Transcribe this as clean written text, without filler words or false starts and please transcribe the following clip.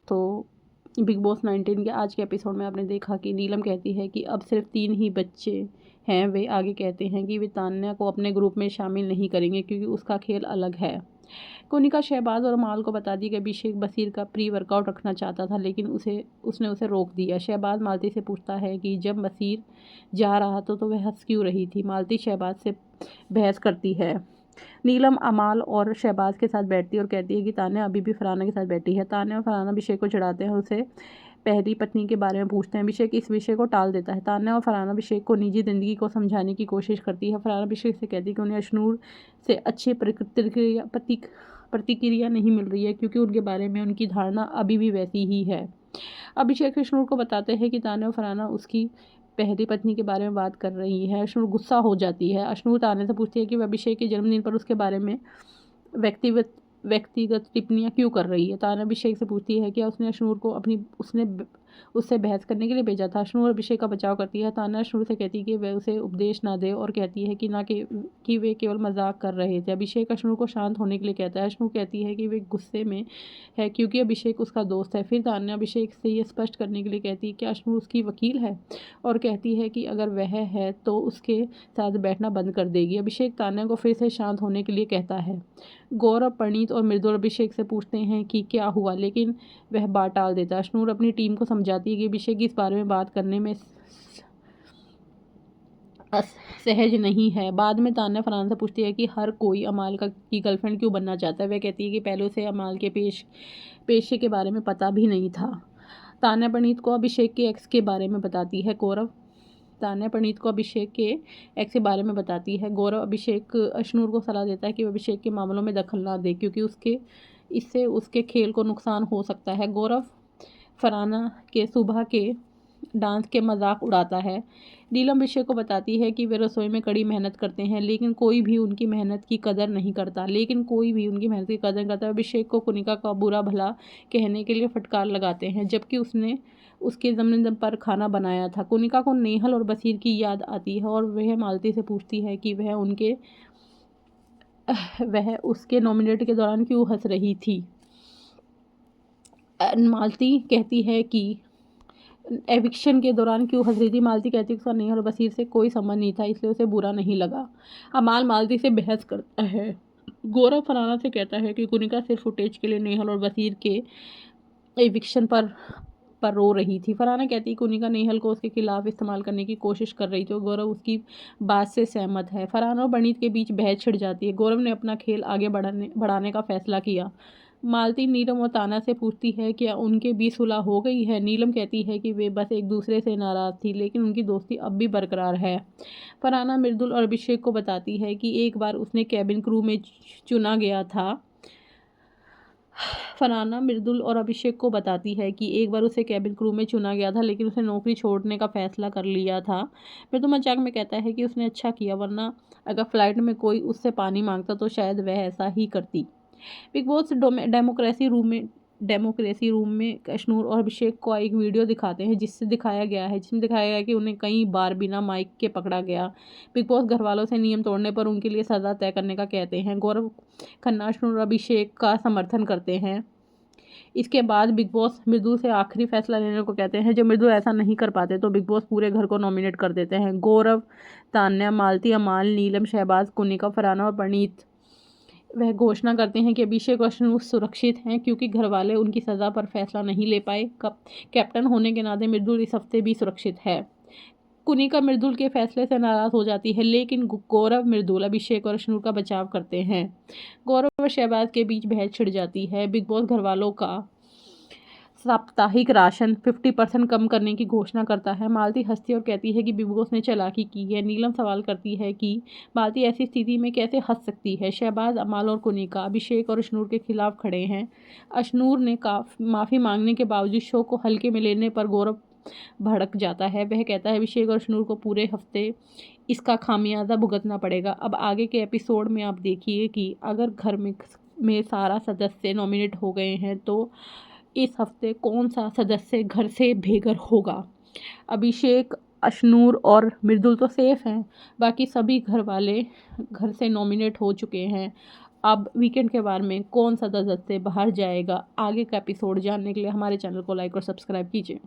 तो big boss 19 के आज के एपिसोड में आपने देखा कि नीलम कहती है कि अब सिर्फ 3 ही बच्चे हैं। वे आगे कहते हैं कि वे तान्या को अपने ग्रुप में शामिल नहीं करेंगे क्योंकि उसका खेल अलग है। कोनिका शहबाज और माल को बता दी कि अभिषेक बसीर का प्री वर्कआउट रखना चाहता था, लेकिन उसने उसे रोक दिया। शहबाज मालती से पूछता है कि जब बसीर जा रहा तो वह हंस क्यों रही थी। मालती शहबाज से बहस करती है। नीलम अमाल और शहबाज के साथ बैठती है और कहती है कि तान्या अभी भी फरहाना के साथ बैठी है। तान्या और फरहाना अभिषेक को चिढ़ाते हैं, उसे पहली पत्नी के बारे में पूछते हैं। अभिषेक इस विषय को टाल देता है। तान्या और फरहाना अभिषेक को निजी ज़िंदगी को समझाने की कोशिश करती है। फरहाना अभिषेक से कहती है कि उन्हें अशनूर से अच्छी प्रतिक्रिया नहीं मिल रही है क्योंकि उनके बारे में उनकी धारणा अभी भी वैसी ही है। अभिषेक अशनूर को बताते हैं कि तान्या और फरहाना उसकी पहली पत्नी के बारे में बात कर रही है। अशनूर गुस्सा हो जाती है। अशनूर तान्या से पूछती है कि वह अभिषेक के जन्मदिन पर उसके बारे में व्यक्तिगत टिप्पणियां क्यों कर रही है। तान्या अभिषेक से पूछती है कि उसने अशनूर को उससे बहस करने के लिए भेजा था। अशनूर अभिषेक का बचाव करती है। तान्या अशनूर से कहती है कि वह उसे उपदेश ना दे और कहती है कि वे केवल मजाक कर रहे थे। अभिषेक अशनूर को शांत होने के लिए कहता है। अशनूर कहती है कि वे गुस्से में है क्योंकि अभिषेक उसका दोस्त है। फिर तान्या अभिषेक से ये स्पष्ट करने के लिए कहती है कि अशनूर उसकी वकील है और कहती है कि अगर वह है तो उसके साथ बैठना बंद कर देगी। अभिषेक तान्या को फिर से शांत होने के लिए कहता है। गौरव, प्रणीत और मृदुल अभिषेक से पूछते हैं कि क्या हुआ, लेकिन वह बात टाल देता है। अशनूर अपनी टीम को समझाती है कि अभिषेक इस बारे में बात करने में सहज नहीं है। बाद में तान्या फरहाना से पूछती है कि हर कोई अमाल की गर्लफ्रेंड क्यों बनना चाहता है। वह कहती है कि पहले उसे अमाल के पेशे के बारे में पता भी नहीं था। तान्या प्रणीत को अभिषेक के एक्स के बारे में बताती है। तान्या प्रणीत को अभिषेक के एक्स के बारे में बताती है। गौरव अभिषेक अशनूर को सलाह देता है कि वह अभिषेक के मामलों में दखल ना दे क्योंकि इससे उसके खेल को नुकसान हो सकता है। गौरव फरहाना के सुबह के डांस के मजाक उड़ाता है। नीलम अभिषेक को बताती है कि वे रसोई में कड़ी मेहनत करते हैं, लेकिन कोई भी उनकी मेहनत की कदर नहीं करता। अभिषेक को कुनिका का बुरा भला कहने के लिए फटकार लगाते हैं, जबकि उसने उसके जन्मदिन पर खाना बनाया था। कुनिका को नेहल और बसीर की याद आती है और वह मालती से पूछती है कि वह उसके नॉमिनेट के दौरान क्यों हंस रही थी। मालती कहती है कि एविक्शन के दौरान क्यों हंस रही थी। मालती कहती है कि उसका नेहल और बसीर से कोई संबंध नहीं था, इसलिए उसे बुरा नहीं लगा। अमाल मालती से बहस करता है। गौरव फरहाना से कहता है कि कुनिका सिर्फ फुटेज के लिए नेहल और बसीर के एविक्शन पर रो रही थी। फरहाना कहती है कि कुनिका नेहल को उसके खिलाफ इस्तेमाल करने की कोशिश कर रही थी और गौरव उसकी बात से सहमत है। फरहाना और प्रणीत के बीच बहस छिड़ जाती है। गौरव ने अपना खेल आगे बढ़ाने का फैसला किया। मालती नीलम और ताना से पूछती है कि उनके बीच सुलह हो गई है। नीलम कहती है कि वे बस एक दूसरे से नाराज़ थी, लेकिन उनकी दोस्ती अब भी बरकरार है। फरहाना मृदुल और अभिषेक को बताती है कि एक बार उसने कैबिन क्रू में चुना गया था। फरहाना मृदुल और अभिषेक को बताती है कि एक बार उसे कैबिन क्रू में चुना गया था, लेकिन उसने नौकरी छोड़ने का फैसला कर लिया था। फिर तो मजाक में कहता है कि उसने अच्छा किया, वरना अगर फ्लाइट में कोई उससे पानी मांगता तो शायद वह ऐसा ही करती। बिग बॉस डेमोक्रेसी रूम में अशनूर और अभिषेक को एक वीडियो दिखाते हैं जिसमें दिखाया गया है कि उन्हें कई बार बिना माइक के पकड़ा गया। बिग बॉस घर वालों से नियम तोड़ने पर उनके लिए सज़ा तय करने का कहते हैं। गौरव खन्ना अशनूर और अभिषेक का समर्थन करते हैं। इसके बाद बिग बॉस मृदुल से आखिरी फैसला लेने को कहते हैं। जब मृदुल ऐसा नहीं कर पाते तो बिग बॉस पूरे घर को नॉमिनेट कर देते हैं। गौरव, तान्या, मालती, अमाल, नीलम, शहबाज, कुनिका, फरहाना और प्रणीत वह घोषणा करते हैं कि अभिषेक और अशनूर सुरक्षित हैं क्योंकि घरवाले उनकी सज़ा पर फैसला नहीं ले पाए। कैप्टन होने के नाते मृदुल इस हफ्ते भी सुरक्षित है। कुनिका मृदुल के फैसले से नाराज़ हो जाती है, लेकिन गौरव, मृदुल, अभिषेक और अशनूर का बचाव करते हैं। गौरव और शहबाज के बीच बहस छिड़ जाती है। बिग बॉस घरवालों का साप्ताहिक राशन 50% कम करने की घोषणा करता है। मालती हंसती और कहती है कि बिग बॉस ने चालाकी की है। नीलम सवाल करती है कि मालती ऐसी स्थिति में कैसे हंस सकती है। शहबाज, अमाल और कुनिका अभिषेक और अशनूर के खिलाफ खड़े हैं। अशनूर ने माफ़ी मांगने के बावजूद शो को हल्के में लेने पर गौरव भड़क जाता है। वह कहता है अभिषेक और अशनूर को पूरे हफ्ते इसका खामियाजा भुगतना पड़ेगा। अब आगे के एपिसोड में आप देखिए कि अगर घर में सारा सदस्य नॉमिनेट हो गए हैं तो इस हफ्ते कौन सा सदस्य घर से बेघर होगा। अभिषेक, अशनूर और मृदुल तो सेफ हैं, बाकी सभी घर वाले घर से नॉमिनेट हो चुके हैं। अब वीकेंड के बारे में कौन सा 10 से बाहर जाएगा, आगे का एपिसोड जानने के लिए हमारे चैनल को लाइक और सब्सक्राइब कीजिए।